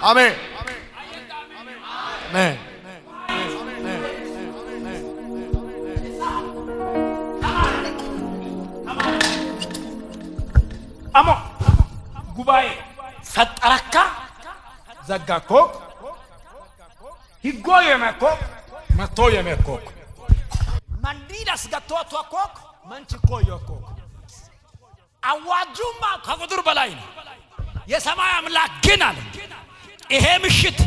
አሜን አሜን አሞ ጉባኤ ፈጠረካ ዘጋኮ ሂጎ የመኮ መቶ የመኮ መንዲዳስ ገቶቶ መንቺኮ የኮ አዋጁማ ከቁጥር በላይ ነው። የሰማይ አምላክ ግን አለ ይሄ ምሽት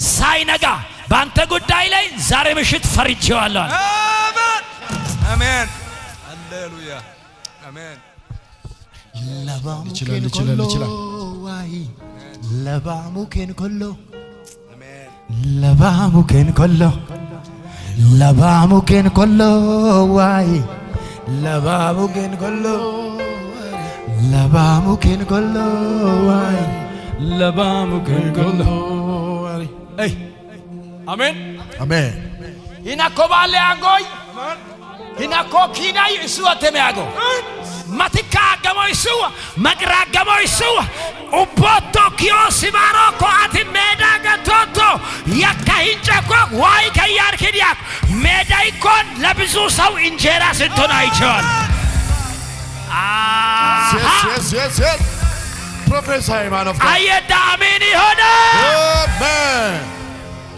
ሳይነጋ ባንተ ጉዳይ ላይ ዛሬ ምሽት ፈርጄዋለሁ። አሜን አሜን ሃሌሉያ አሜን። ይችላል ዋይ ለባሙኬን ኮሎ ለባሙኬን ኮሎ ለባሙኬን ኮሎ ዋይ ለባሙኬን ኮሎ ለባሙኬን ኮሎ ዋይ ለባሙኬን ኮሎ አይ አሜን አሜን ሂናኮ ባለ አጎይ ሂናኮ ኪናይ እሱ አተሚያጎ ማቲካ ገሞይሱ መቅራ ገሞይሱ ኡቦቶ ኪዮሲ ባሮኮ አቲ ሜዳ ገቶቶ ያካሂንጨኮ ዋይ ከያርኪዲያክ ሜዳ ይኮን ለብዙ ሰው እንጀራ ስትሆን አይቼዋል። yes prophesy man of God አየዳ አሜን ይሆነ amen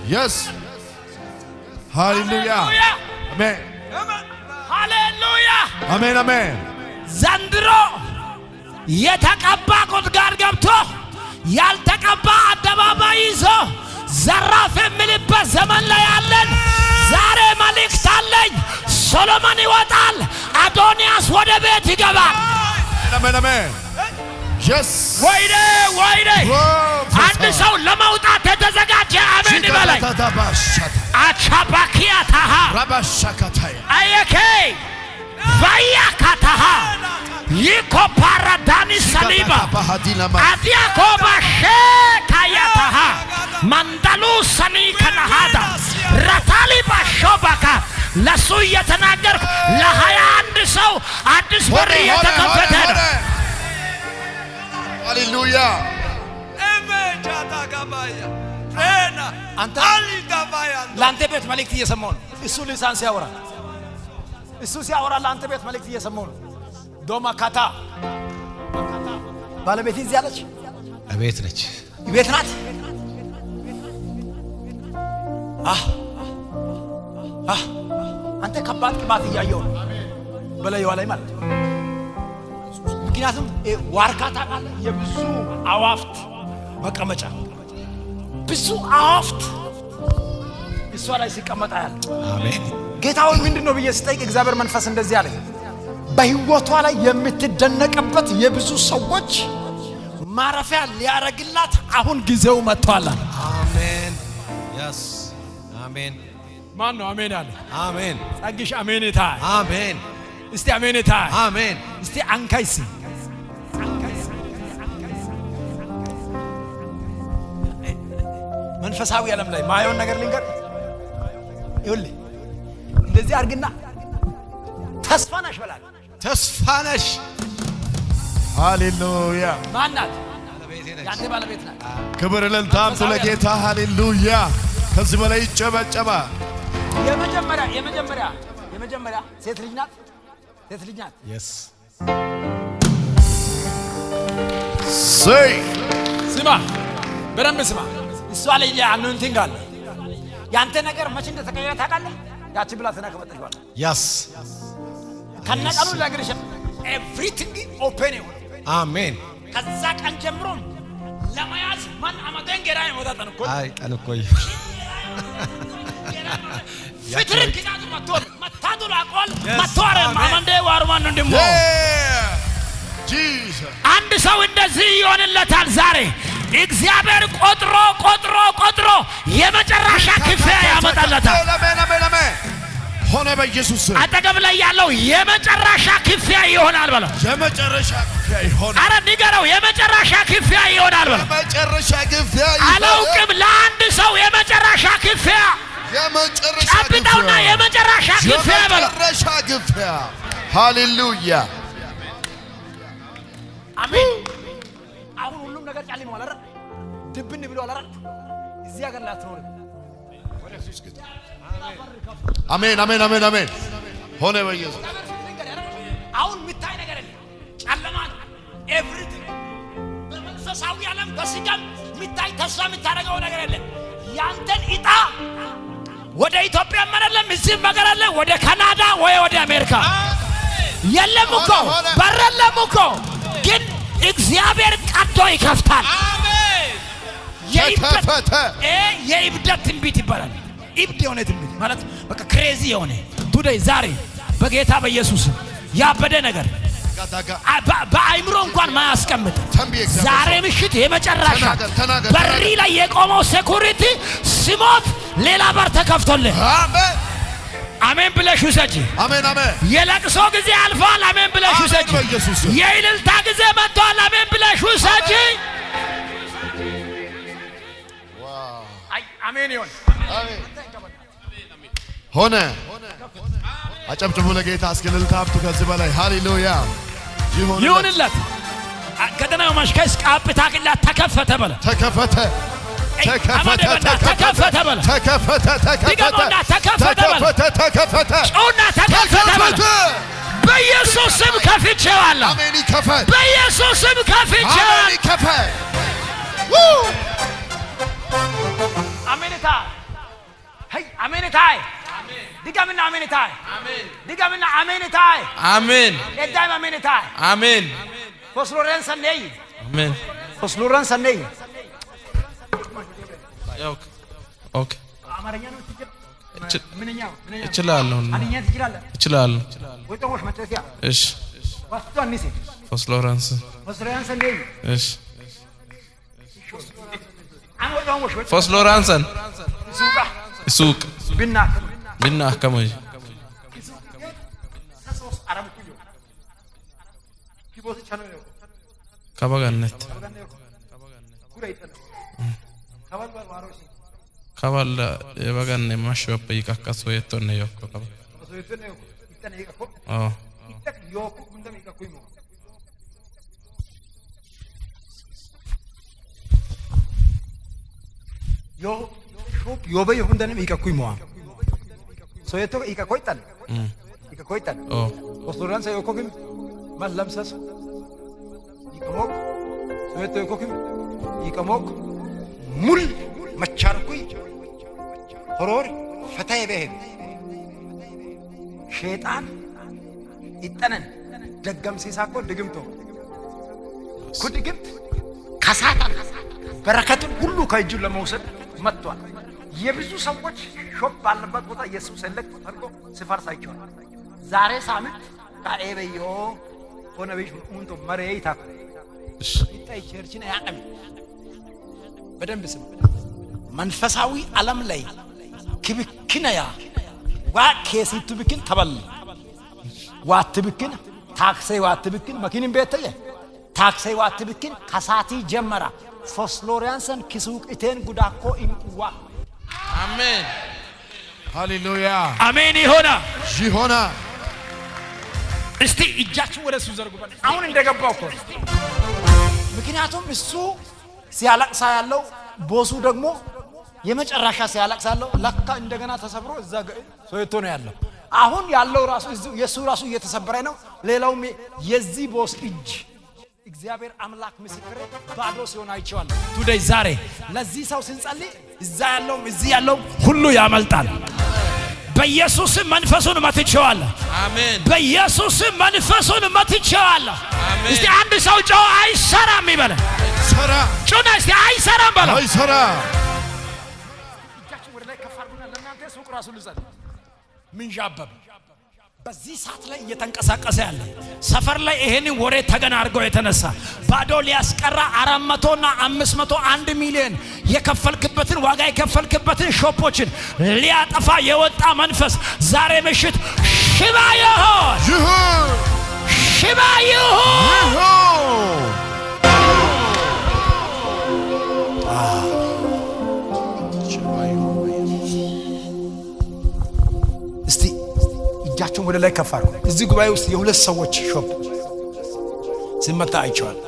yes hallelujah amen ሃሌሉያ amen amen ዘንድሮ የተቀባ ቁጥ ጋር ገብቶ ያልተቀባ አደባባይ ይዞ ዘራፍ የሚልበት ዘመን ላይ ያለን ዛሬ መልእክት አለኝ። ሶሎሞን ይወጣል፣ አዶንያስ ወደ ቤት ይገባል። amen amen yes ወይኔ ወይኔ አንድ ሰው ለመውጣት የተዘጋጀ አሜን ይበላል። አቻባኪያ ታሃ rabashakatai አየኬ ቫያካታሃ ይኮፓራዳኒ ሰሊባ አዲያኮባ ሼካያታሃ ማንዳሉ ሰኒ ከነሃዳ ረታሊ ባሾባካ ለሱ እየተናገርኩ ለ21 ሰው አዲስ በር እየተከፈተ ነው። ሃሌሉያ አንተ ለአንተ ቤት መልእክት እየሰማሁ ነው። እሱ ልሳን ሲያወራ እሱ ሲያወራ ለአንተ ቤት መልእክት እየሰማሁ ነው። ዶማ ካታ ባለቤት እዚህ አለች። ቤት ነች። ቤት ናት። አንተ ከባድ ቅባት እያየሁ ነው በላይዋ ላይ ማለት ነው። ምክንያቱም ዋርካ ታውቃለህ፣ የብዙ አዋፍት መቀመጫ ብዙ አዋፍት እሷ ላይ ሲቀመጣ ያለ አሜን። ጌታው ምንድነው ብዬ ስጠይቅ እግዚአብሔር መንፈስ እንደዚህ አለኝ፣ በህይወቷ ላይ የምትደነቅበት የብዙ ሰዎች ማረፊያ ሊያረግላት አሁን ጊዜው መጥቷል። አሜን ያስ አሜን። ማን ነው አሜን አለ? አሜን። ጸግሽ አሜን ታይ አሜን። እስቲ አሜን ታይ አሜን። እስቲ አንካይስ መንፈሳዊ ዓለም ላይ ማየውን ነገር ልንገር። ይኸውልህ እንደዚህ አርግና ተስፋ ነሽ በላት። ተስፋ ነሽ። ሃሌሉያ ማን ናት? ባለቤቴ ነች። ያንተ ባለቤት ናት። ክብር ለልታም ለጌታ ሃሌሉያ። ከዚህ በላይ ይጨበጨባ። የመጀመሪያ ሴት ልጅ ናት። ሴት ልጅ ናት። yes say ስማ፣ በደንብ ስማ። እሷ ላይ አኖንቲንግ አለ። ያንተ ነገር መቼ እንደተቀየረ ታውቃለህ? ያቺ ብላቴና ከመጣች በኋላ yes ከነቀኑ ለግርሽ ኤቭሪቲንግ ኦፕን ይሁን። አሜን። ከዛ ቀን ጀምሮ ለማያዝ ማን አመደን ገራ ይሞታጠን እኮ አይ ቀን እኮ ፍትር ኪዳቱ መታዱ ላቆል መቷረ ማመንደ ዋርማን እንደሞ Jesus አንድ ሰው እንደዚህ ይሆንለታል። ዛሬ እግዚአብሔር ቆጥሮ የመጨረሻ ክፍያ ያመጣለታል። አሜን ሆነ በኢየሱስ ስም። አጠገብ ላይ ያለው የመጨረሻ ክፍያ ይሆናል በለው። የመጨረሻ ክፍያ ይሆናል። አረ ንገረው፣ የመጨረሻ ክፍያ ይሆናል በለው። የመጨረሻ ክፍያ ይሆናል። አላውቅም ለአንድ ሰው የመጨረሻ ክፍያ የመጨረሻ ጨብጠውና የመጨረሻ ክፍያ በለው። የመጨረሻ ክፍያ ሃሌሉያ አሜን። አሁን ሁሉም ነገር ጫሊ ነው አይደል? ድብን ብሎ አላራ እዚህ ሀገር ላትኖር አሜን አሜን አሜን አሜን ሆነ በኢየሱስ አሁን ምታይ ነገር የለም ጨለማ ኤቭሪቲንግ በመንፈሳዊ ዓለም በስጋም ምታይ ተስፋ ምታረገው ነገር የለም ያንተን ኢጣ ወደ ኢትዮጵያ መረለም እዚህ መገረለ ወደ ካናዳ ወይ ወደ አሜሪካ የለም እኮ በረለም እኮ ግን እግዚአብሔር ቀዶ ይከፍታል አሜን የኢብደት ትንቢት ይባላል ኢብድ የሆነ ትንቢት ማለት በቃ ክሬዚ የሆነ ቱዴይ ዛሬ በጌታ በኢየሱስ ያበደ ነገር በአይምሮ እንኳን ማያስቀምጥ ዛሬ ምሽት የመጨረሻ በሪ ላይ የቆመው ሴኩሪቲ ሲሞት ሌላ በር ተከፍቶልህ አሜን አሜን ብለሽ ውሰጂ አሜን አሜን የለቅሶ ጊዜ አልፏል አሜን ብለሽ ውሰጂ የእልልታ ጊዜ መጥቷል አሜን ብለሽ ውሰጂ ዋው አሜን ይሁን አሜን ሆነ አጨብጭቡ ለጌታ እስኪ እልልታ ሀብቱ ከዚህ በላይ ሃሌሉያ ይሁንለት ገደናው ማሽከስ ቃብታ ከላ ተከፈተ በለ ተከፈተ ተከፈተ ተከፈተ በለ ተከፈተ ተከፈተ ተከፈተ ጮና ተከፈተ በለ በኢየሱስ ስም ከፍቼዋለሁ አሜን ይከፈት በኢየሱስ ስም ከፍቼዋለሁ አሜን ይከፈት አሜንታ ሄይ አሜንታ ድጋምና አሜንታ አሜን ድጋምና አሜንታ አሜን ለዳም አሜንታ አሜን ፎስሎረንስ ነይ አሜን ፎስሎረንስ ነይ ኦኬ ኦኬ አማርኛ ነው ትችል ምንኛው እችላለሁ አማርኛ ትችላለህ እችላለሁ ወይ ተሞሽ መጥተያ እሺ ዋስቷንሲ ፎስሎረንስ ነይ እሺ ፎስሎረንስ ሱቅ ቢና ከመይ kabaganet kaballa yebaganne mashoppe ikakkaso yettonne yokko kaba oh yo shop yobe yondane ikakkuimo so yetto ikakkoitan oh posturan se yokokim mallamsas ikamok so yetto yokokim ikamok mul macharkuy horor fatay behem ሸይጣን ይጠነን ደገም ሲሳኮ ድግምቶ ኩድግምት ከሳታን በረከቱን ሁሉ ከእጁ ለመውሰድ መጥቷል። የብዙ ሰዎች ሾፕ ባለበት ቦታ ኢየሱስ ሰለክ አድርጎ ሲፈርስ አይቻል። ዛሬ ሳምንት ካኤበዮ ሆነ ቤት ሙንቶ መሬታ ይታይ ቸርችን ያቀም በደንብ ስም መንፈሳዊ ዓለም ላይ ክብክነያ ዋከሲቱ ብክን ተበል ዋትብክን ታክሴ ዋትብክን መኪንን ቤተየ ታክሴ ዋትብክን ከሳቲ ጀመራ ፎስሎሪያንሰን ኪሱቅ ኢቴን ጉዳኮ ኢንቁዋ አሜን ሃሌሉያ አሜን ይሆና እስቲ እጃችሁ ወደሱ ዘርጉበት አሁን እንደገባው እኮ ምክንያቱም እሱ ሲያለቅሳ ያለው ቦሱ ደግሞ የመጨረሻ ሲያለቅሳለው ለካ እንደገና ተሰብሮ እዛ ሶየቶ ነው ያለው። አሁን ያለው ራሱ የሱ ራሱ እየተሰበረ ነው። ሌላውም የዚህ ቦስ እጅ እግዚአብሔር አምላክ ምስክሬ ባዶ ሲሆን አይቼዋለሁ። ቱዴይ ዛሬ ለዚህ ሰው ስንጸልይ እዛ ያለው እዚህ ያለው ሁሉ ያመልጣል። በኢየሱስ መንፈሱን መትቼዋለሁ። አሜን። በኢየሱስ መንፈሱን መትቼዋለሁ። አሜን። እስቲ አንድ ሰው ጮህ አይሰራም ይበል። ሰራ ጮና እስቲ አይሰራም በለው። አይሰራ ሱቅ ራሱ ልጸጥ ምንጃበብ በዚህ ሰዓት ላይ እየተንቀሳቀሰ ያለ ሰፈር ላይ ይሄንን ወሬ ተገና አድርገው የተነሳ ባዶ ሊያስቀራ 400 እና 500 1 ሚሊዮን የከፈልክበትን ዋጋ የከፈልክበትን ሾፖችን ሊያጠፋ የወጣ መንፈስ ዛሬ ምሽት ሽባ ይሁን እጃቸውን ወደ ላይ ከፍ አድርጉ። እዚህ ጉባኤ ውስጥ የሁለት ሰዎች ሾፕ ሲመታ አይቼዋለሁ።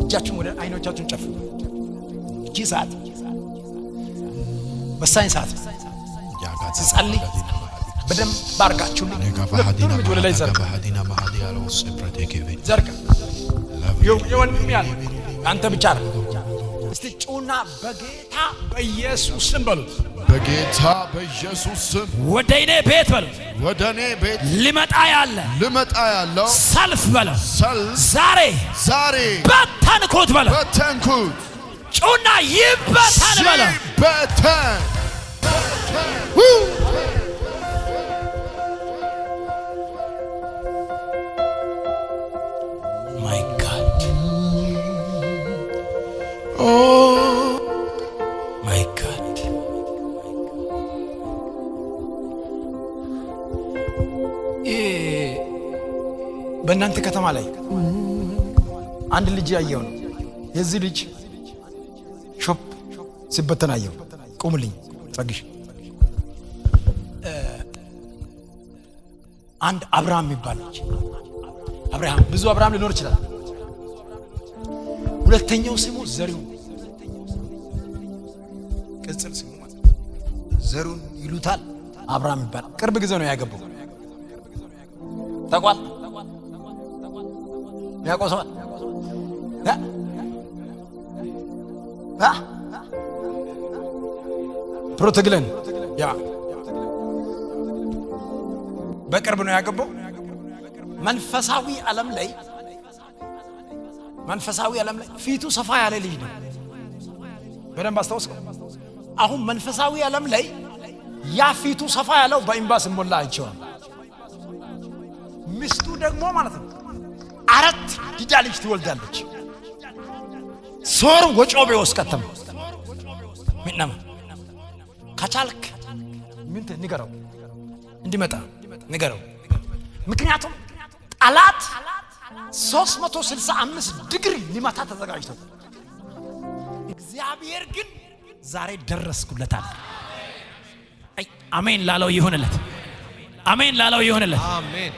እጃችሁን ወደ አይኖቻችሁን ጨፍኑ። እቺ ሰዓት ወሳኝ ሰዓት ጸልይ። በደም ባርጋችሁ ወደ ላይ ዘርጋ። የወንድም ያለ አንተ ብቻ ነው። እስቲ ጩና በጌታ በኢየሱስ ስም በሉት። በጌታ በኢየሱስ ስም ወደ እኔ ቤት በሉት። ወደ እኔ ቤት ሊመጣ ያለው ሰልፍ በለው ዛሬ በተንኩት በለው። በተንኩት ጩና ይበተን በለው። ይበተን ማይ ጋድ ማይ ጋድ በእናንተ ከተማ ላይ አንድ ልጅ ያየው ነው። የዚህ ልጅ ሾፕ ሲበተን አየው። ቁምልኝ ጸግሽ። አንድ አብርሃም የሚባል ልጅ አብርሃም፣ ብዙ አብርሃም ሊኖር ይችላል። ሁለተኛው ስሙ ዘሪው፣ ቅጽል ስሙ ማለት ዘሩን ይሉታል። አብርሃም ይባላል። ቅርብ ጊዜ ነው ያገባው። ተቋል ያቆሰዋል ፕሮቴግለን ያ በቅርብ ነው ያገባው። መንፈሳዊ ዓለም ላይ ፊቱ ሰፋ ያለ ልጅ ነው። በደንብ አስታውስከው። አሁን መንፈሳዊ ዓለም ላይ ያ ፊቱ ሰፋ ያለው በኢምባስ ሞላ አይቼዋል። ሚስቱ ደግሞ ማለት ነው 4 ዲዳ ልጅ ትወልዳለች። ሶር ወጮቤ ወስከተም ምንነማ ከቻልክ ምን ንገረው እንዲመጣ ንገረው። ምክንያቱም ጠላት 365 ዲግሪ ሊመታ ተዘጋጅቶ፣ እግዚአብሔር ግን ዛሬ ደረስኩለታል። አሜን ላለው ይሁንለት። አሜን ላለው ይሁንለት። አሜን።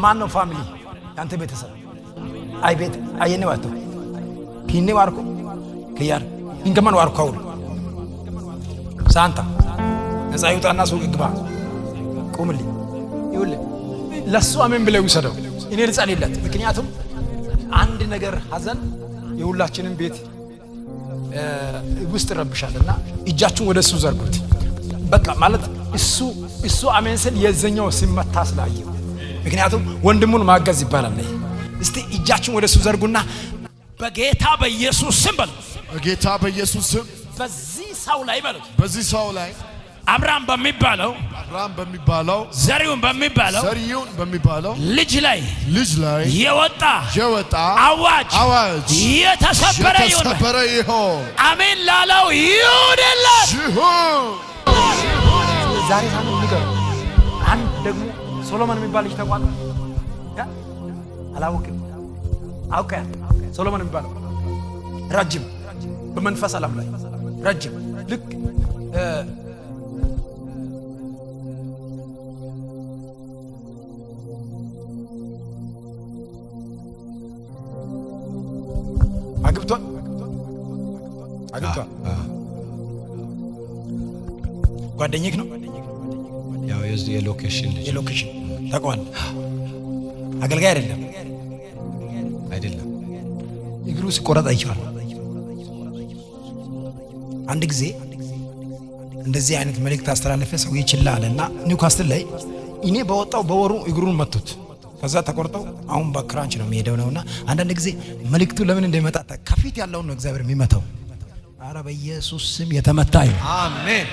ማን ነው ፋሚሊ ያንተ ቤተሰብ? አይ ቤት አይኔ ዋቶ ኪኔ ዋርኩ ከያር እንከማን ዋርኩ አውል ሳንታ ነፃ ይውጣና ሱቅ ግባ። ቁምልኝ ይውል ለሱ አሜን ብለው ይሰደው። እኔ ልጸልይለት። ምክንያቱም አንድ ነገር ሐዘን የሁላችንም ቤት ውስጥ ረብሻልና እጃችሁን ወደሱ ዘርጉት። በቃ ማለት እሱ አሜን ስል የዘኛው ሲመታ ስላየው፣ ምክንያቱም ወንድሙን ማገዝ ይባላል። እስቲ እጃችሁን ወደሱ ዘርጉና በጌታ በኢየሱስ ስም በሉ። በጌታ በኢየሱስ ስም በዚህ ሰው ላይ በሉ። በዚህ ሰው ላይ አብርሃም በሚባለው ዘሪውን በሚባለው ልጅ ላይ የወጣ አዋጅ የተሰበረ ይሁን። አሜን ላለው ይሁንለት። ዛሬ ሳምንት ንገሩ። አንድ ደግሞ ሶሎሞን የሚባል ልጅ ተቋል አላውቅም። አውቀ ሶሎሞን የሚባለው ረጅም በመንፈስ ዓለም ላይ ረጅም ልክ አግብቷል። ጓደኛክ ነው ያው የሎኬሽን ተቋል። አገልጋይ አይደለም። እግሩ ሲቆረጥ አይቻል። አንድ ጊዜ እንደዚህ አይነት መልእክት አስተላለፈ። ሰው ይችላል አለና ኒውካስትል ላይ እኔ በወጣው በወሩ እግሩን መቱት። ከዛ ተቆርጠው አሁን በክራንች ነው የሚሄደው ነውና አንዳንድ ጊዜ መልእክቱ ለምን እንደመጣ ከፊት ያለውን ነው እግዚአብሔር የሚመታው። አረ በኢየሱስ ስም የተመታ ይሁን። አሜን።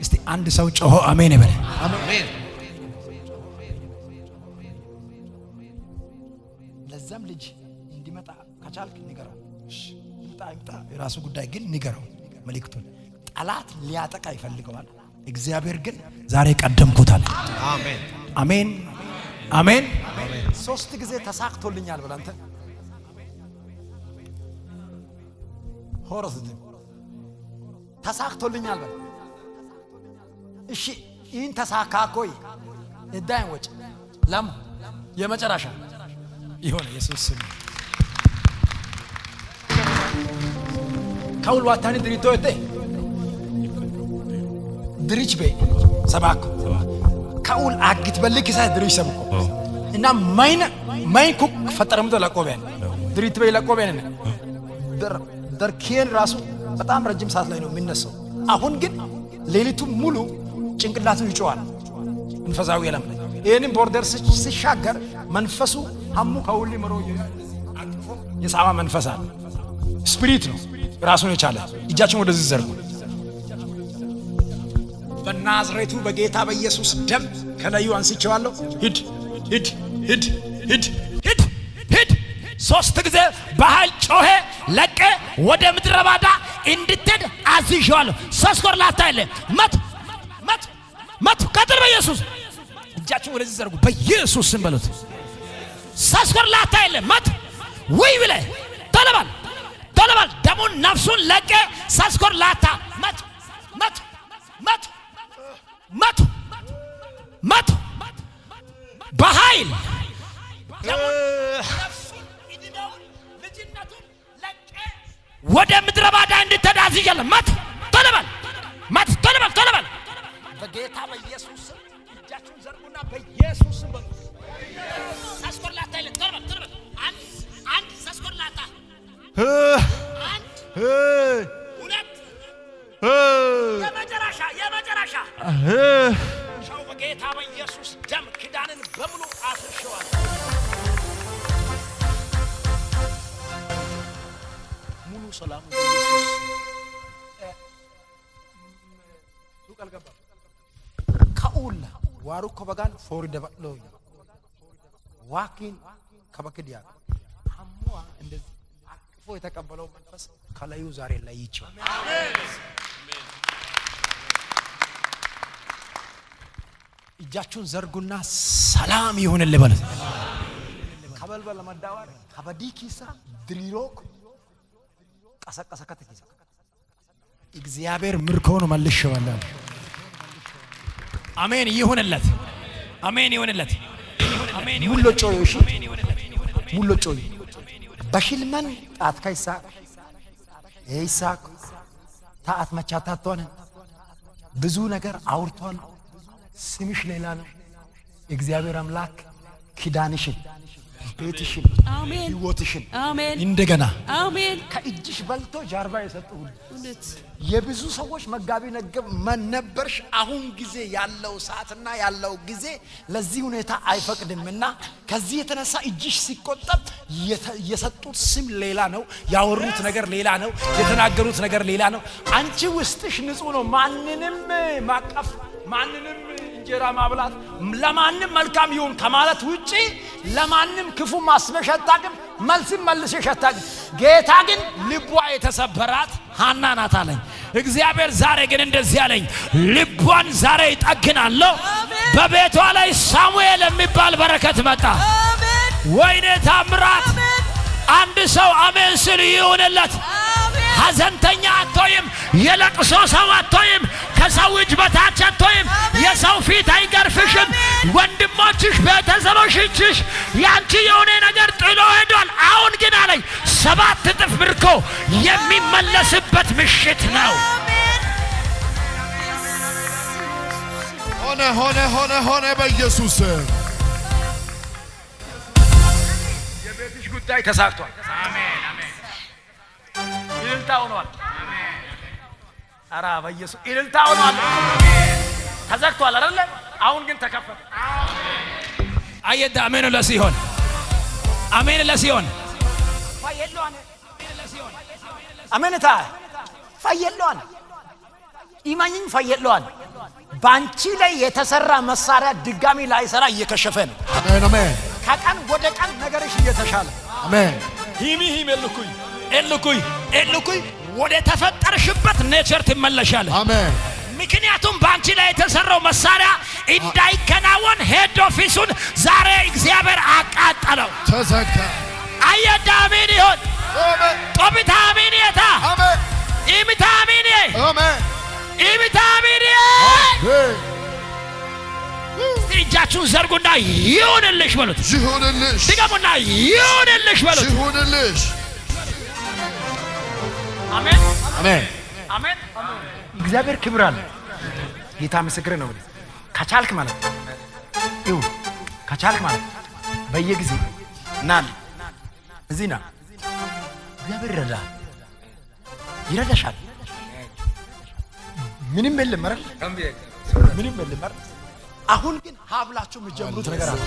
እስቲ አንድ ሰው ጮሆ አሜን ይበል። አሜን። ለዛም ልጅ እንዲመጣ ከቻልክ ንገረው። ይምጣ የራሱ ጉዳይ ግን ንገረው መልእክቱን። ጠላት ሊያጠቃ ይፈልገዋል። እግዚአብሔር ግን ዛሬ ቀደምኩታል። አሜን። አሜን አሜን። 3 ጊዜ ተሳክቶልኛል ብለህ አንተ ሆረስ ተሳክቶልኛል በል። እሺ ይህን ተሳካኮይ እዳን ወጭ ለም የመጨረሻ ይሆነ ኢየሱስ ስም ከውል ዋታኒ ድሪቶ እቴ ድሪች በ ሰባኩ ከውል አግት በልክ ሳይ ድሪች ሰብኩ እና ማይን ኩክ ፈጠረምቶ ለቆበን ድሪት በይ ለቆበን ደርኬን ራሱ በጣም ረጅም ሰዓት ላይ ነው የሚነሳው። አሁን ግን ሌሊቱ ሙሉ ጭንቅላቱ ይጮሃል መንፈሳዊ ዓለም ላይ። ይሄንን ቦርደር ሲሻገር መንፈሱ ሐሙ ከውል ምሮ አጥፎ የሳማ መንፈስ አለ። ስፒሪት ነው ራሱን የቻለ። እጃችን ወደዚህ ዘርጉ። በናዝሬቱ በጌታ በኢየሱስ ደም ከላዩ አንስቼዋለሁ። ሂድ ሂድ ሂድ ሂድ ሂድ ሂድ። ሶስት ጊዜ በኃይል ጮሄ ለቀ ወደ ምድረ ባዳ እንድትሄድ አዝዤዋለሁ። ሰስኮርላታ አይለ መት መት መት ቀጥል በኢየሱስ። እጃችን ወደዚህ ዘርጉ። በኢየሱስ ስም በሉት። ሰስኮርላታ አይለ መት ወይ ብለ ተለባል ተለባል። ደሙን ነፍሱን ለቀ ሰስኮርላታ መት መት መት መት መት በኃይል ወደ ምድረ ባዳ እንድትሄድ አዝዣለሁ። መት ተለባል መት ተለባል ተለባል። በጌታ በኢየሱስ ስም እጃችሁን ዘርጉና በኢየሱስ ስም በሉ። ሰስኮርላታ ይለ ተለባል ተለባል። አንድ ሰስኮርላታ ሁለት የመጨረሻ ሻው በጌታ በኢየሱስ ደም ኪዳንን በሙሉ አፍርሸዋል። ሙሉ ሰላም ኢየሱስ ሱቀል ገባ ከኡላ ዋሩ ከበጋን ፎሪ ደባሎ ዋኪን ከበከዲያ አሟ እንደዚህ አቅፎ የተቀበለው መንፈስ ከላዩ ዛሬ ላይ ይችላል። አሜን። እጃችሁን ዘርጉና ሰላም ይሁንልህ በሉት። ከበልበል ለማዳዋር ከበዲኪሳ ድሪሮክ ቀሰቀሰ ከተኪሳ እግዚአብሔር ምርኮውን መልሼዋለሁ። አሜን ይሁንለት። አሜን ይሁንለት። አሜን ሙሉ ጮዩ። እሺ ሙሉ ጮዩ። በሽልመን ጣት ከይሳ ይሳቅ ታአት መቻታቷን ብዙ ነገር አውርቷል። ስምሽ ሌላ ነው። እግዚአብሔር አምላክ ኪዳንሽን ቤትሽን ህይወትሽን እንደገና ከእጅሽ በልቶ ጃርባ የሰጠው የብዙ ሰዎች መጋቢ ነበርሽ። አሁን ጊዜ ያለው ሰዓትና ያለው ጊዜ ለዚህ ሁኔታ አይፈቅድምና ከዚህ የተነሳ እጅሽ ሲቆጠብ የሰጡት ስም ሌላ ነው፣ ያወሩት ነገር ሌላ ነው፣ የተናገሩት ነገር ሌላ ነው። አንቺ ውስጥሽ ንጹህ ነው። ማንንም ማቀፍ ማንንም እንጀራ ማብላት ለማንም መልካም ይሁን ከማለት ውጪ ለማንም ክፉ ማስበሽ አታውቅም፣ መልስም መልሰሽ አታውቅም። ጌታ ግን ልቧ የተሰበራት ሐና ናት አለኝ እግዚአብሔር። ዛሬ ግን እንደዚህ አለኝ፣ ልቧን ዛሬ ይጠግናለሁ። በቤቷ ላይ ሳሙኤል የሚባል በረከት መጣ። ወይኔ ታምራት! አንድ ሰው አሜን ሲል ይሁንለት። ሐዘንተኛ አትሆይም፣ የለቅሶ ሰው አትሆይም፣ ከሰው እጅ በታች አትሆይም፣ የሰው ፊት አይገርፍሽም። ወንድሞችሽ፣ ቤተሰቦችሽ ያንቺ የሆነ ነገር ጥሎ ሄዷል። አሁን ግን አለኝ 7 እጥፍ ምርኮ የሚመለስበት ምሽት ነው። ሆነ በኢየሱስ የቤትሽ ጉዳይ ተሳክቷል። አሜን አሜን። እልልታ ሆኗል። አሜን። ኧረ በኢየሱስ እልልታ ሆኗል። አሜን። ተዘግቷል አይደለ? አሁን ግን ተከፈተ። አሜን። አየዳ አሜን ለሲሆን አሜን ለሲሆን ፈየሏን አሜን ለሲሆን አሜን ታ ፈየሏን ኢማኝን ፈየሏን ባንቺ ላይ የተሰራ መሳሪያ ድጋሚ ላይሰራ እየከሸፈ ነው። አሜን አሜን። ከቀን ወደ ቀን ነገርሽ እየተሻለ አሜን። ሂሚ ኤልኩይ ወደ ተፈጠርሽበት ኔቸር ትመለሻለሽ። አሜን። ምክንያቱም ባንቺ ላይ የተሰራው መሳሪያ እንዳይከናወን ሄድ ኦፊሱን ዛሬ እግዚአብሔር አቃጠለው፣ ተዘጋ። አየዳ አሜን ይሁን። አሜን። ጦቢታ አሜን የታ አሜን። ኢሚታ አሜን አሜን። ኢሚታ አሜን እጃችሁን ዘርጉና ይሁንልሽ በሉት። ይሁንልሽ። ድገሙና ይሁንልሽ በሉት። ይሁንልሽ። አሜን አሜን አሜን። እግዚአብሔር ክብር አለ። ጌታ ምስክር ነው። ከቻልክ ማለት ይው ከቻልክ ማለት በየጊዜ ናል እዚህ ና እግዚአብሔር ይረዳል፣ ይረዳሻል። ምንም የለም ማለት ምንም የለም ማለት። አሁን ግን ሀብላችሁ የምትጀምሩት ነገር አለ።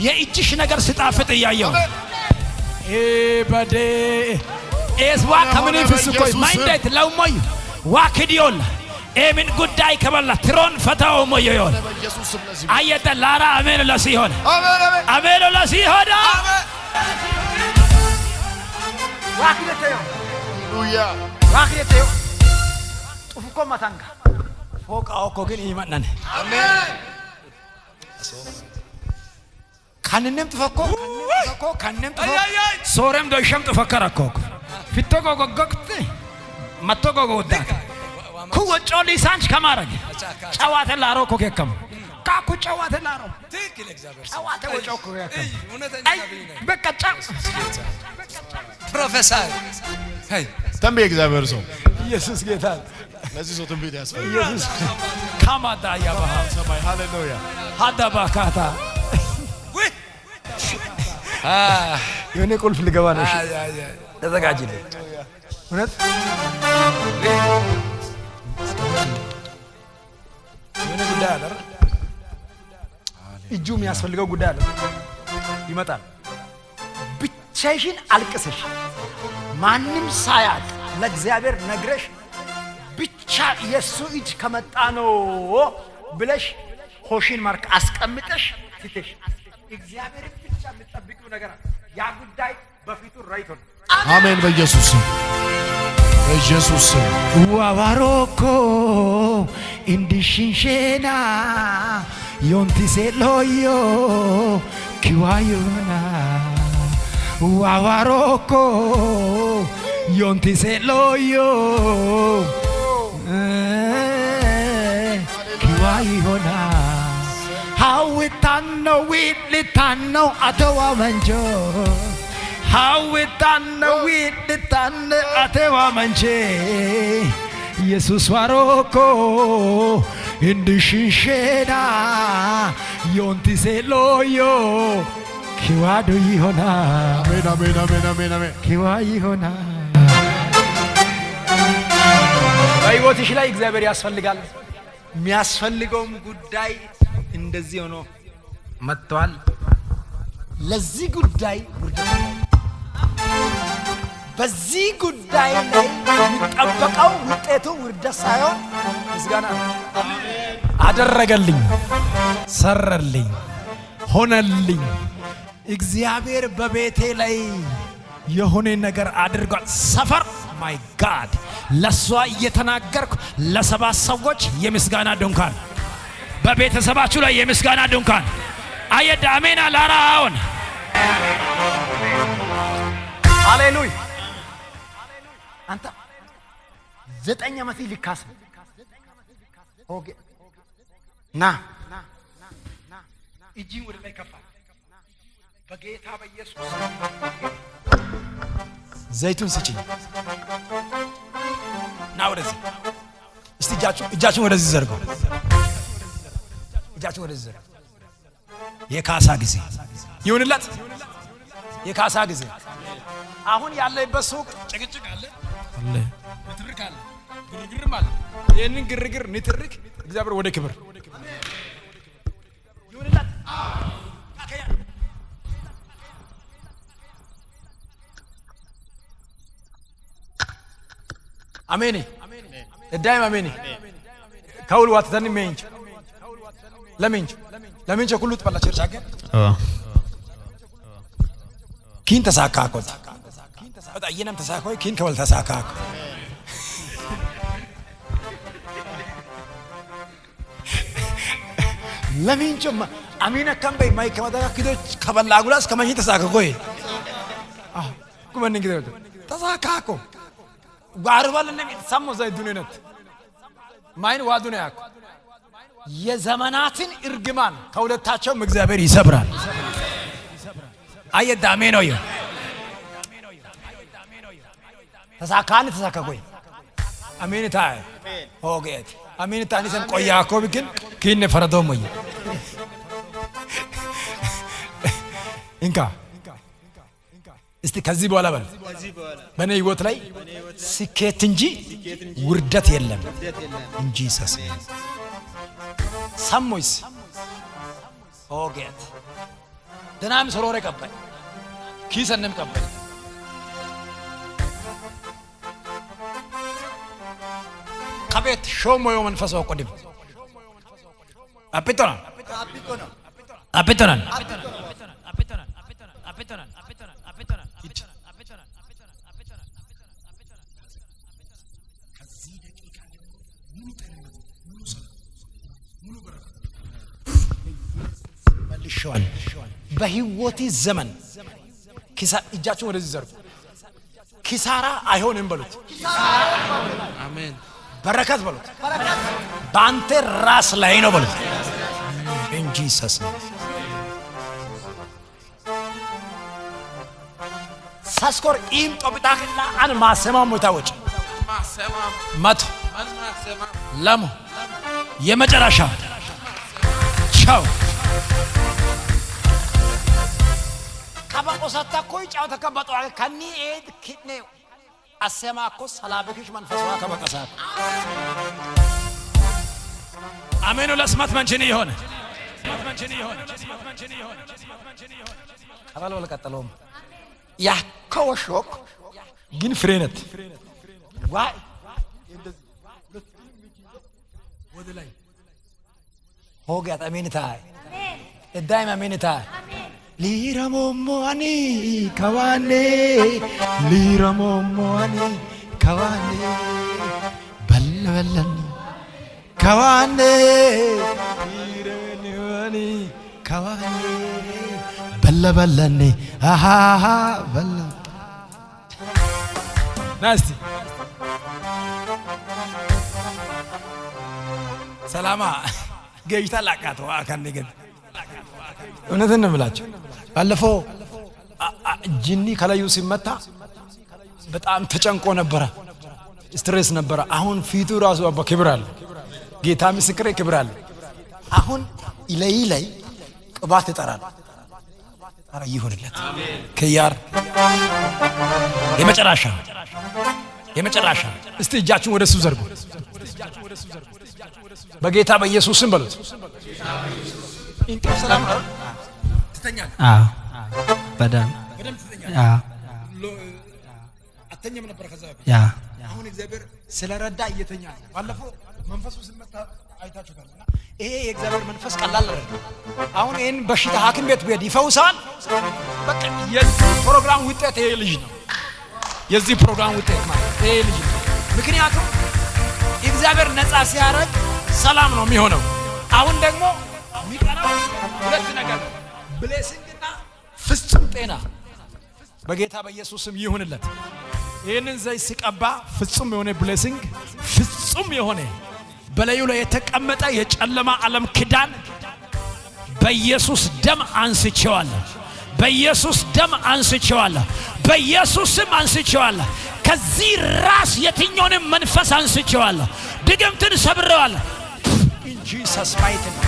የእጅሽ ነገር ስጣፍጥ እያየው በደ ኤስዋ ከምን ፍስኮይ ማይንዳይት ለውሞይ ዋክዲዮል ኤምን ጉዳይ ከበላ ትሮን ፈታው ሞዮዮል አየተ ላራ አሜን ለሲሆን አሜን ለሲሆን ዋክዲዮል ሃሌሉያ ዋክዲዮል ጡፍኮ ማታንጋ ፎቃው እኮ ግን ይመናን አሜን ካንንም ጥፈኮ ካንንም ጥፎ ሶረም ዶሽም ጥፈከራኮ ፊቶጎ ጎጎክት መቶጎ ጎዳ ኩወጮ ሊሳንች ከማረግ ጨዋታ ላሮ እኮ ከከም ካኩ ጨዋታ ላሮ ትክክል እግዚአብሔር ጨዋታ ወጮ እኮ ከከም በቃ ፕሮፌሰር ሄይ ተንበይ እግዚአብሔር ሰው ኢየሱስ ጌታ ለዚህ ሰው ትንቢት ያስፈልጋል። ኢየሱስ ካማዳ ያባ ሰማይ ሃሌሉያ ሀዳባካታ የኔ ቁልፍ ልገባ ነው። እሺ ተዘጋጅልኝ። እውነት የኔ ጉዳይ አለ። እጁ የሚያስፈልገው ጉዳይ አለ። ይመጣል። ብቻሽን አልቅሰሽ ማንም ሳያቅ ለእግዚአብሔር ነግረሽ ብቻ የሱ እጅ ከመጣ ነው ብለሽ ሆሽን ማርክ አስቀምጠሽ ትተሽ እግዚአብሔር ብቻ የምትጠብቂው ነገር ያ ጉዳይ በፊቱ ራይቶ ነው። አሜን። በኢየሱስ ስም በኢየሱስ ስም ዋባሮኮ ኢንዲሽንሼና ዮንቲሴሎዮ ኪዋዮና ዋባሮኮ ዮንቲሴሎዮ ኪዋዮና Hawitano witano atawa manjo Hawitano witano atawa manje Jesus waroko indishishena yonti seloyo kiwado yihona አሜን አሜን አሜን አሜን አሜን kiwa yihona በሕይወትሽ ላይ እግዚአብሔር ያስፈልጋል። የሚያስፈልገውም ጉዳይ እንደዚህ ሆኖ መጥቷል። ለዚህ ጉዳይ ውርደት በዚህ ጉዳይ ላይ የሚጠበቀው ውጤቱ ውርደት ሳይሆን ምስጋና አደረገልኝ፣ ሰረልኝ፣ ሆነልኝ። እግዚአብሔር በቤቴ ላይ የሆነ ነገር አድርጓል። ሰፈር ማይ ጋድ ለሷ እየተናገርኩ ለሰባት ሰዎች የምስጋና ድንኳን በቤተሰባችሁ ላይ የምስጋና ድንኳን አየዳ አሜን አላራውን ሃሌሉያ። አንተ 9 ዓመት ሊካስ ኦኬ ና እጂን ወደ ላይ ከፋ በጌታ በኢየሱስ ዘይቱን ስጪኝ። ና ወደዚህ እስቲ እጃችሁን ወደዚህ ዘርጉ። እጃችሁን ወደዚህ ዘርጉ። የካሳ ጊዜ ይሁንላት። የካሳ ጊዜ አሁን ያለበት ሱቅ ጭቅጭቅ አለ፣ ንትርክ አለ፣ ግርግርም አለ። ይህንን ግርግር ንትርክ እግዚአብሔር ወደ ክብር ይሁንላት። አሜን እዳይም አሜን ከውል ዋተተን ሜንች ለሜንች ሁሉ ተበላ ቸርቻገ ኪን ተሳካኮት በጣየነም ተሳካኮ ኪን ከወል ተሳካኮ ለሜንችማ አሜን ካምበይ ማይ ከመዳካ ክዶች ከበላ ጉላስ ከመኝ ተሳካኮ ኩመን እንግዲህ ተሳካኮ ጋርባል እንደም ተሰሞ ዘይዱነነት ማይን ዋዱነ ያኮ የዘመናትን እርግማን ከሁለታቸውም እግዚአብሔር ይሰብራል። አየዳ አሜን ነው ተሳካን ተሳካቆይ አሜን ታይ ሆጌት አሜን ታኒ ሰን ቆያ ኮ ቢግን ኪነ ፈረዶሞይ እንካ እስቲ ከዚህ በኋላ በል በኔ ህይወት ላይ ስኬት እንጂ ውርደት የለም እንጂ ሰስ ሰሞይስ ሆጌት ደናም ሰሮረ ቀባይ ኪሰንም ቀባይ ከቤት ሾሞ መንፈስ ወቆድም አፒቶና መልሻል በህይወቴ ዘመን እጃችሁን ወደዚህ ዘርጉ ኪሳራ አይሆንም በሉት አሜን በረከት በሉት በአንተ ራስ ላይ ነው በሉት in Jesus name ሳስኮር ኢም ጦብታክላ አን ማሰማም ሞታዎች መቶ ለሞ የመጨረሻ ቻው ካባቆሳታ ኮይ ጫው ተከባጦ ከኒ ኤድ ኪድኔ አሰማኮ ሰላበክሽ መንፈስዋ ከበቀሳት አሜን ለስማት መንችኒ ይሆነ አባል ወለቀጠሎም ያከወሾክ ግን ፍሬነት ዋይ ወደ ላይ ሆጋት አሜን ታይ እዳይም አሜን ታይ ሊረሞሞኒ ከዋኔ ሊረሞሞኒ ከዋኔ በለበለን ከዋኔ ሊረሞሞኒ ከዋኔ በለበለን አሃ በለ ናስቲ ሰላማ ገይታ ላቃተው አካን ነገር እውነትን ነው የምላቸው ባለፈው ጂኒ ከላዩ ሲመታ በጣም ተጨንቆ ነበረ ስትሬስ ነበረ አሁን ፊቱ ራሱ አባ ክብር አለ ጌታ ምስክሬ ክብር አለ አሁን ላይ ቅባት ይጠራል አረ ይሁንለት ከያር የመጨረሻ እስቲ እጃችሁን ወደሱ ዘርጉ በጌታ በኢየሱስ ስም በሉት ኢንተር ሰላም ነው ትተኛል በደም አተኛም ነበር ከዛ ያ አሁን እግዚአብሔር ስለረዳ እየተኛ ነው ባለፈው መንፈሱ ሲመታ አይታችሁታል ይሄ የእግዚአብሔር መንፈስ ቀላል አይደለም አሁን ይሄን በሽታ ሐኪም ቤት ቢሄድ ይፈውሳል በቃ የዚህ ፕሮግራም ውጤት ይሄ ልጅ ነው የዚህ ፕሮግራም ውጤት ማለት ይሄ ልጅ ነው ምክንያቱም እግዚአብሔር ነፃ ሲያረግ ሰላም ነው የሚሆነው አሁን ደግሞ የሚቀራው ሁለት ነገር ብሌሲንግና ፍጹም ጤና በጌታ በኢየሱስ ስም ይሁንለት ይሄንን ዘይት ሲቀባ ፍጹም የሆነ ብሌሲንግ ፍጹም የሆነ በላዩ ላይ የተቀመጠ የጨለማ ዓለም ክዳን በኢየሱስ ደም አንስቼዋለሁ በኢየሱስ ደም አንስቼዋለሁ በኢየሱስ ስም አንስቼዋለሁ ከዚህ ራስ የትኛውንም መንፈስ አንስቼዋለሁ ድግምትን ሰብሬዋለሁ in Jesus mighty name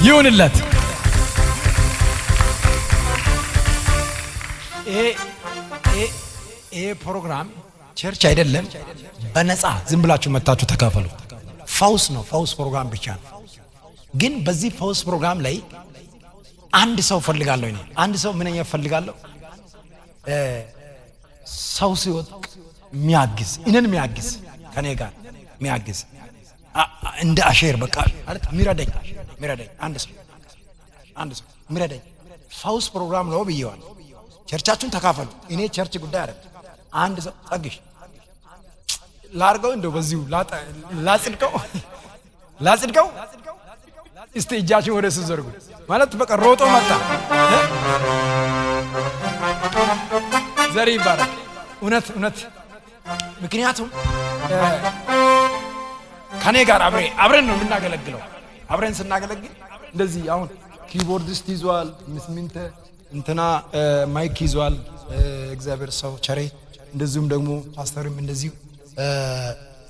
ይሁንለት ይሄ ፕሮግራም ቸርች አይደለም በነፃ ዝም ብላችሁ መታችሁ ተካፈሉ ፈውስ ነው ፈውስ ፕሮግራም ብቻ ነው ግን በዚህ ፈውስ ፕሮግራም ላይ አንድ ሰው ፈልጋለሁ እኔ አንድ ሰው ምንኛ ፈልጋለሁ ሰው ሲወጥ የሚያግዝ እኔን የሚያግዝ ከኔ ጋር የሚያግዝ እንደ አሼር በቃ ማለት ሚረዳኝ አንድ ሰው ሚረዳኝ ፈውስ ፕሮግራም ነው ብየዋል ቸርቻችሁን ተካፈሉ እኔ ቸርች ጉዳይ አይደለም አንድ ሰው ጠግሽ ላርገው እንደው በዚሁ ላጽድቀው እስቲ እጃችሁን ወደ እሱ ዘርጉ ማለት በቃ ሮጦ መጣ ዘሪ ይባረክ እውነት ምክንያቱም ከኔ ጋር አብረን ነው የምናገለግለው አብረን ስናገለግል እንደዚህ አሁን ኪቦርዲስት ይዟል ምስሚንተ እንትና ማይክ ይዟል እግዚአብሔር ሰው ቸሬ እንደዚሁም ደግሞ ፓስተርም እንደዚሁ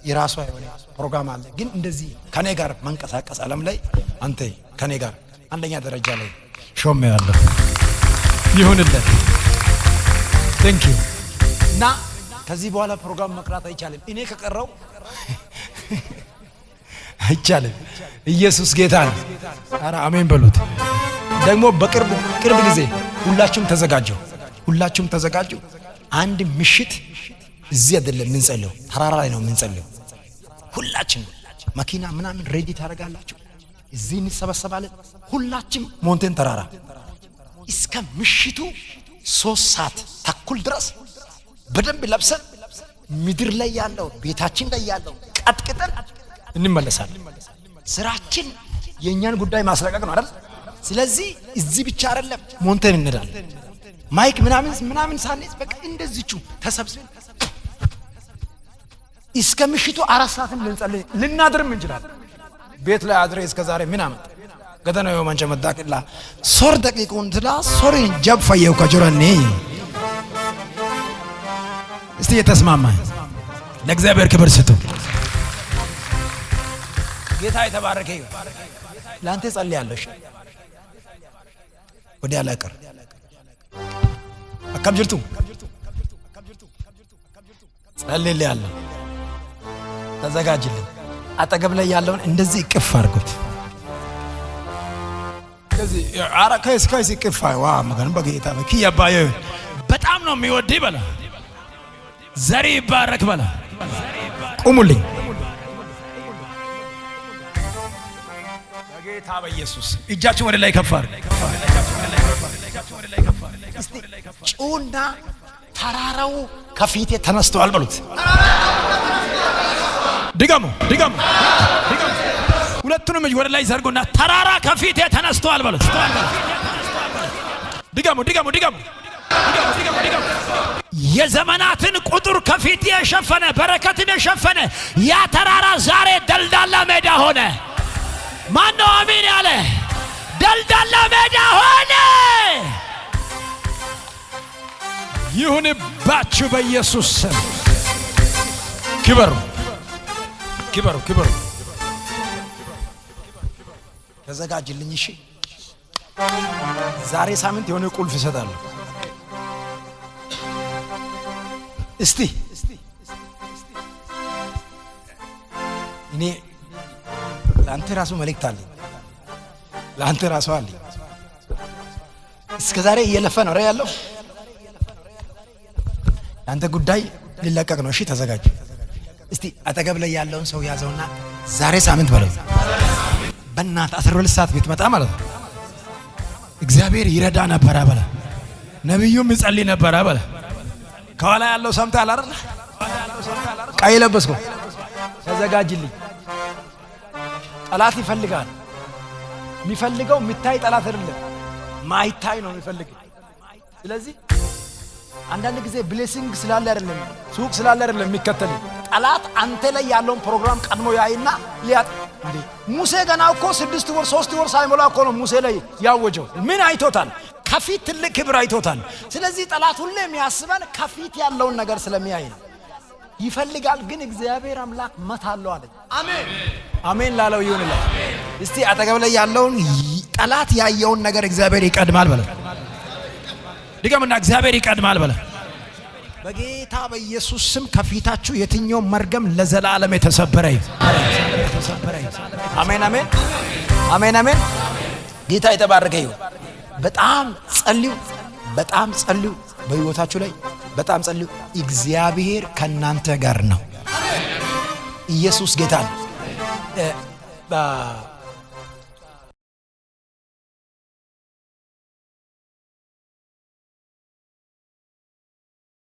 የራሷ የሆነ ፕሮግራም አለ። ግን እንደዚህ ከኔ ጋር መንቀሳቀስ ዓለም ላይ አንተ ከኔ ጋር አንደኛ ደረጃ ላይ ሾም ያለው ይሁንለት። ቴንክ ዩ። እና ከዚህ በኋላ ፕሮግራም መቅራት አይቻልም። እኔ ከቀረው አይቻልም። ኢየሱስ ጌታ ነው። ኧረ አሜን በሉት። ደግሞ በቅርብ ጊዜ ሁላችሁም ተዘጋጁ። አንድ ምሽት እዚህ አይደለም የምንጸልየው፣ ተራራ ላይ ነው የምንጸልየው። ሁላችን መኪና ምናምን ሬዲ ታደርጋላችሁ። እዚህ እንሰበሰባለን። ሁላችን ሞንቴን ተራራ እስከ ምሽቱ 3:30 ድረስ በደንብ ለብሰን ምድር ላይ ያለው ቤታችን ላይ ያለው ቀጥቅጠን እንመለሳለን። ስራችን የኛን ጉዳይ ማስለቀቅ ነው አይደል? ስለዚህ እዚህ ብቻ አይደለም ሞንቴን እንሄዳለን። ማይክ ምናምን ሳንይዝ በቃ እንደዚቹ ተሰብስበን እስከ ምሽቱ 4 ሰዓትም ልንጸልይ ልናድርም እንችላለን። ቤት ላይ አድሬ እስከ ዛሬ ምን አመጣ ገተና ነው ማንቸ መጣቅላ ሶር ደቂቁን ትላ ሶሪን ጀብ ፈየው ከጆራኔ እስቲ የተስማማ ለእግዚአብሔር ክብር ስጡ። ጌታ የተባረከ ይሁን። ላንተ ጸልያለሽ ወዲያ ላቀር አከም ጅርቱ ጸልይልሃለሁ። ተዘጋጅልኝ። አጠገብ ላይ ያለውን እንደዚህ እቅፍ አድርጉት። እንደዚህ አራ ከስካይስ እቅፍ ዋ መገን በጌታ በኪያባየ በጣም ነው የሚወድ ይበላ ዘሪ ይባረክ በላ። ቁሙልኝ በጌታ በኢየሱስ እጃችሁ ወደ ላይ ከፍ አድርጉ። እስቲ ጩና ተራራው ከፊቴ ተነስተዋል በሉት። ድገሙ። ሁለቱንም እጅ ወደ ላይ ዘርጉና ተራራ ከፊቴ ተነስተዋል በሉት። ድገሙ። የዘመናትን ቁጥር ከፊቴ የሸፈነ በረከትን የሸፈነ ያ ተራራ ዛሬ ደልዳላ ሜዳ ሆነ። ማነው አሜን ያለ? ደልዳላ ሜዳ ሆነ። ይሁንባችሁ በኢየሱስ ስም። ክበሩ። ተዘጋጅልኝ። እሺ ዛሬ ሳምንት የሆነ ቁልፍ እሰጣለሁ። እስቲ እኔ ለአንተ ራሱ መልእክት አለኝ። ለአንተ ራሱ አለኝ። እስከ ዛሬ እየለፈ ነው ያለው። ለአንተ ጉዳይ ሊለቀቅ ነው። እሺ ተዘጋጅ። እስቲ አጠገብ ላይ ያለውን ሰው ያዘውና ዛሬ ሳምንት በለው። በእናት 12 ሰዓት ብትመጣ ማለት ነው እግዚአብሔር ይረዳ ነበር በለ። ነብዩም ይጸልይ ነበር በለ። ከኋላ ያለው ሰምተሃል አይደል? ቀይ ለበስኩ። ተዘጋጅልኝ። ጠላት ይፈልጋል። የሚፈልገው የሚታይ ጠላት አይደለም፣ ማይታይ ነው የሚፈልገው። ስለዚህ አንዳንድ ጊዜ ብሌሲንግ ስላለ አይደለም፣ ሱቅ ስላለ አይደለም የሚከተል ጠላት አንተ ላይ ያለውን ፕሮግራም ቀድሞ ያይና ሊያጥ እንዴ ሙሴ ገና እኮ 6 ወር 3 ወር ሳይሞላ እኮ ነው ሙሴ ላይ ያወጀው። ምን አይቶታል? ከፊት ትልቅ ክብር አይቶታል። ስለዚህ ጠላት ሁሌ የሚያስበን ከፊት ያለውን ነገር ስለሚያይ ነው። ይፈልጋል፣ ግን እግዚአብሔር አምላክ መታለው አለ። አሜን ላለው ይሁንልህ። እስቲ አጠገብ ላይ ያለውን ጠላት ያየውን ነገር እግዚአብሔር ይቀድማል በለ። ድገምና እግዚአብሔር ይቀድማል በለ። በጌታ በኢየሱስ ስም ከፊታችሁ የትኛው መርገም ለዘላለም የተሰበረ ይሁን። አሜን። ጌታ የተባረከ ይሁን። በጣም ጸልዩ። በህይወታችሁ ላይ በጣም ጸልዩ። እግዚአብሔር ከናንተ ጋር ነው። ኢየሱስ ጌታ ነው።